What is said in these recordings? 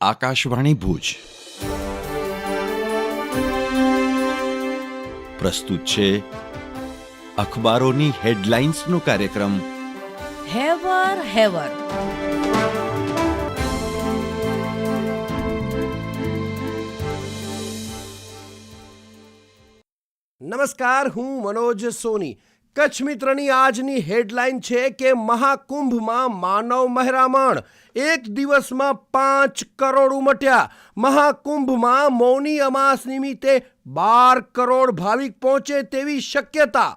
આકાશવાણી ભુજ પ્રસ્તુત છે અખબારોની હેડલાઇન્સનો કાર્યક્રમ હેવર હેવર. નમસ્કાર, હું મનોજ સોની. કચ્છ મિત્રની આજની હેડલાઇન છે કે મહાકુંભમાં માનવ મહેરામણ, એક દિવસમાં 5 કરોડ ઉમટ્યા. મહાકુંભમાં મૌની અમાસ નિમિત્તે 12 કરોડ ભાવિક પહોંચે તેવી શક્યતા.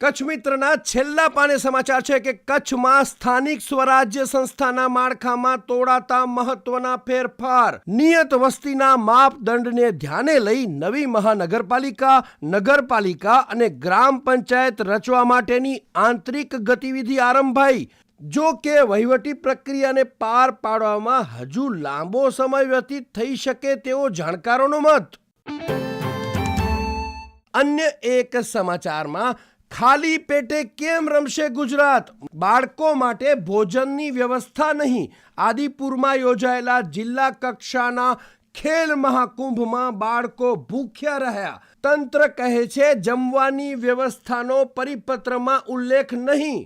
કચ્છ મિત્રના છેલ્લા પાને સમાચાર છે કે કચ્છમાં સ્થાનિક સ્વરાજ્ય સંસ્થાના માળખામાં તોડાતા મહત્વના ફેરફાર. નિયત વસ્તીના માપદંડને ધ્યાને લઈ નવી મહાનગરપાલિકા, નગરપાલિકા અને ગ્રામ પંચાયત રચવા માટેની આંતરિક ગતિવિધિ આરંભાઈ. જો કે વહીવટી પ્રક્રિયાને પાર પાડવામાં હજુ લાંબો સમય વ્યતીત થઈ શકે તેવો જાણકારોનો મત. અન્ય એક સમાચારમાં ખાલી પેટે કેમ રમશે ગુજરાત? બાળકો માટે ભોજનની વ્યવસ્થા નહીં. આદિપુરમાં યોજાયેલા જિલ્લા કક્ષાના ખેલ મહાકુંભમાં બાળકો ભૂખ્યા રહ્યા. તંત્ર કહે છે જમવાની વ્યવસ્થાનો પરિપત્રમાં ઉલ્લેખ નહીં.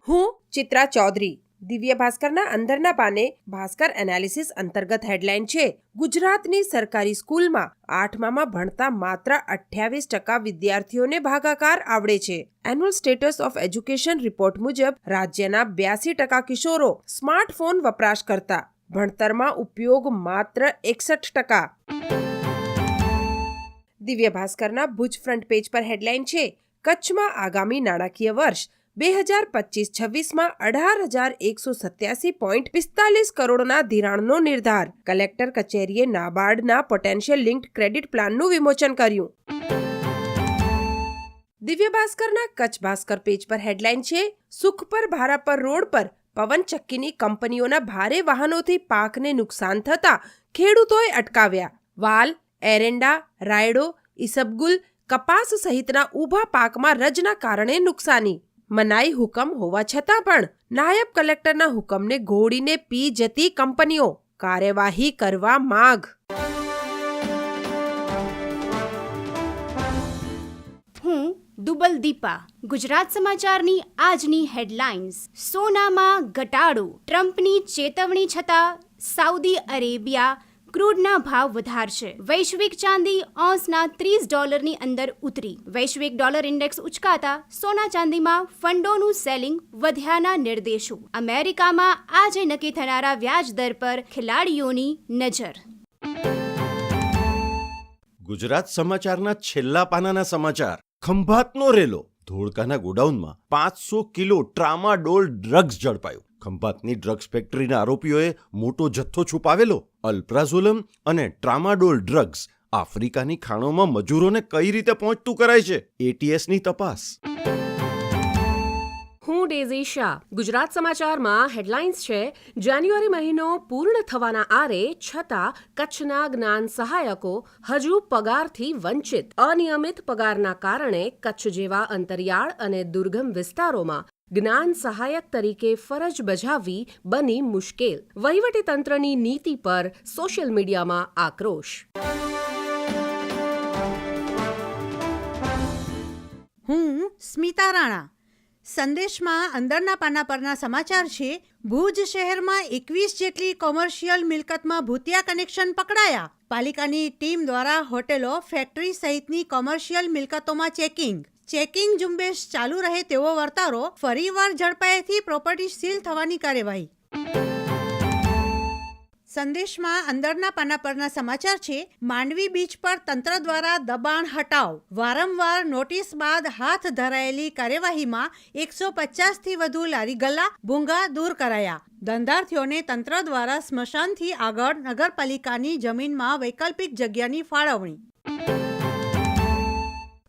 હું ચિત્રા ચૌધરી. દિવ્ય ભાસ્કરના અંદરના પાને ભાસ્કર એનાલિસિસ અંતર્ગત હેડલાઇન છે, ગુજરાતની સરકારી સ્કૂલમાં 8મામાં ભણતા માત્ર 28% વિદ્યાર્થીઓને ભાગાકાર આવડે છે. Annual status of education report મુજબ રાજ્યના 82% કિશોરો સ્માર્ટફોન વપરાશ કરતા, ભણતરમાં ઉપયોગ માત્ર 61%. દિવ્ય ભાસ્કરના ભુજ ફ્રન્ટ પેજ પર હેડલાઇન છે, કચ્છમાં આગામી નાણાકીય વર્ષ 2025-26માં 18,187.45 કરોડના ધિરાણનો નિર્ધાર. કલેક્ટર કચેરીએ નાબાર્ડના પોટેન્શિયલ લિંક્ડ ક્રેડિટ પ્લાનનું વિમોચન કર્યું. દિવ્ય ભાસ્કરના કચ્છ ભાસ્કર પેજ પર હેડલાઇન છે, સુખપર ભારાપર રોડ પર પવનચક્કીની કંપનીઓના ભારે વાહનોથી પાકને નુકસાન થતા ખેડૂતોએ અટકાવ્યા. વાલ, એરંડા, રાયડો, ઈસબગુલ, કપાસ સહિતના ઊભા પાકમાં રજના કારણે નુકસાની. મનાઈ હુકમ હોવા છતાં પણ નાયબ કલેક્ટરના હુકમને ઘોડીને પી જતી કંપનીઓ, કાર્યવાહી કરવા માંગ. હું દુબલ દીપા. ગુજરાત સમાચારની આજની હેડલાઇન્સ. સોનામાં ઘટાડો, ટ્રમ્પની ચેતવણી છતાં સાઉદી અરેબિયા ક્રૂડના ભાવ વધારશે. વૈશ્વિક ચાંદી ઓન્સના $30 અંદર ઉતરી. વૈશ્વિક ડોલર ઇન્ડેક્સ ઉચકાતા સોના ચાંદીમાં ફંડોનું સેલિંગ વધ્યાના નિર્દેશો. અમેરિકામાં આજે નક્કી થનારા વ્યાજ દર પર ખેલાડીઓની નજર. ગુજરાત સમાચારના છેલ્લા પાનાના સમાચાર. ખંભાતનો રેલો. ધોળકાના ગોડાઉનમાં 500 કિલો ટ્રામાડોલ ડ્રગ્સ ઝડપાયું. ખંભાતની ડ્રગ્સ ફેક્ટરીના આરોપીઓએ મોટો જથ્થો છુપાવેલો. અલ્પ્રાઝોલમ અને ટ્રામાડોલ ડ્રગ્સ આફ્રિકાની ખાણોમાં મજૂરોને કઈ રીતે પહોંચતું કરાય છે? એટીએસની તપાસ. હું ડેઝી શાહ. ગુજરાત સમાચારમાં હેડલાઇન્સ છે, જાન્યુઆરી મહિનો પૂર્ણ થવાના આરે છતાં કચ્છના જ્ઞાન સહાયકો હજુ પગારથી વંચિત. અનિયમિત પગારના કારણે કચ્છ જેવા અંતરિયાળ અને દુર્ગમ વિસ્તારોમાં જ્ઞાન સહાયક તરીકે ફરજ બજાવવી બની મુશ્કેલ. વહીવટીતંત્રની નીતિ પર સોશિયલ મીડિયામાં આક્રોશ. હું સ્મિતા રાણા. સંદેશમાં અંદરના પાના પરના સમાચાર છે, ભુજ શહેરમાં 21 જેટલી કોમર્શિયલ મિલકતમાં ભૂતિયા કનેક્શન પકડાયા. પાલિકાની ટીમ દ્વારા હોટેલો, ફેક્ટરી સહિતની કોમર્શિયલ મિલકતોમાં ચેકિંગ ઝુંબેશ ચાલુ રહે તેવો વર્તારો ફરીવાર ઝડપાયેથી પ્રોપર્ટી સીલ થવાની કાર્યવાહી. સંદેશમાં અંદરના પાના પરના સમાચાર છે, માંડવી બીચ પર તંત્ર દ્વારા દબાણ હટાવ. વારંવાર નોટિસ બાદ હાથ ધરાયેલી કાર્યવાહીમાં 150થી વધુ લારી ગલ્લા, ભૂંગા દૂર કરાયા. ધંધાર્થીઓને તંત્ર દ્વારા સ્મશાનથી આગળ નગરપાલિકાની જમીનમાં વૈકલ્પિક જગ્યાની ફાળવણી.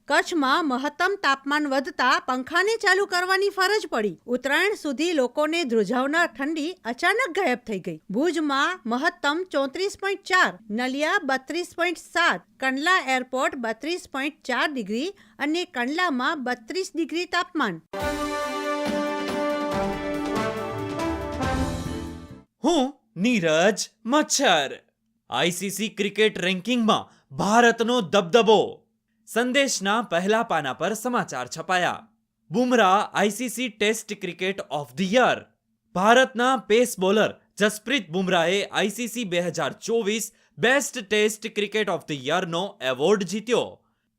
કચ્છમાં મહત્તમ તાપમાન વધતા પંખાને ચાલુ કરવાની ફરજ પડી. ઉત્તરાયણ સુધી લોકોને ધ્રુજાવનાર ઠંડી અચાનક ગાયબ થઈ ગઈ. ભુજમાં મહત્તમ 34.4, નલિયા 32.7, કંડલા એરપોર્ટ 32.4 ડિગ્રી અને કંડલામાં 32 ડિગ્રી તાપમાન. હું નીરજ મચ્છર. આઈસીસી ક્રિકેટ રેન્કિંગમાં ભારતનો દબદબો. સંદેશના પહેલા પાના પર સમાચાર છપાયા. Bumrah ICC test cricket of the year. ભારતના પેસ બોલર જસપ્રીત બુમરાહે ICC 2024 best test cricket of the યરનો એવોર્ડ જીત્યો.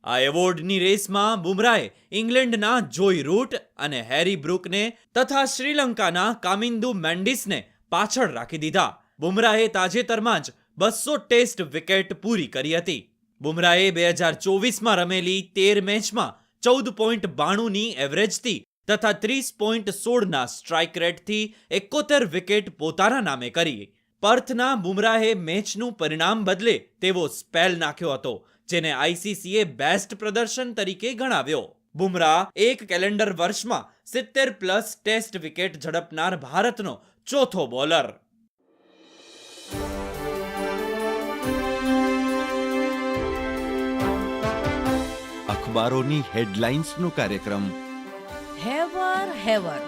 આ એવોર્ડની રેસમાં બુમરાહે ઇંગ્લેન્ડના જોય રૂટ અને હેરી બ્રુકને તથા શ્રીલંકાના કામિન્દુ મેન્ડિસને પાછળ રાખી દીધા. બુમરાહે તાજેતરમાં જ 200 ટેસ્ટ વિકેટ પૂરી કરી હતી. બુમરાહે 2024માં રમેલી 13 મેચમાં 14.92ની એવરેજથી તથા 30.16ના સ્ટ્રાઇક રેટથી 71 વિકેટ પોતાના નામે કરી. પર્થના બુમરાહે મેચનું પરિણામ બદલે તેવો સ્પેલ નાખ્યો હતો, જેને આઈસીસીએ બેસ્ટ પ્રદર્શન તરીકે ગણાવ્યો. બુમરાહ એક કેલેન્ડર વર્ષમાં 70+ ટેસ્ટ વિકેટ ઝડપનાર ભારતનો ચોથો બોલર. અખબારોની હેડલાઇન્સનો કાર્યક્રમ હેવર હેવર.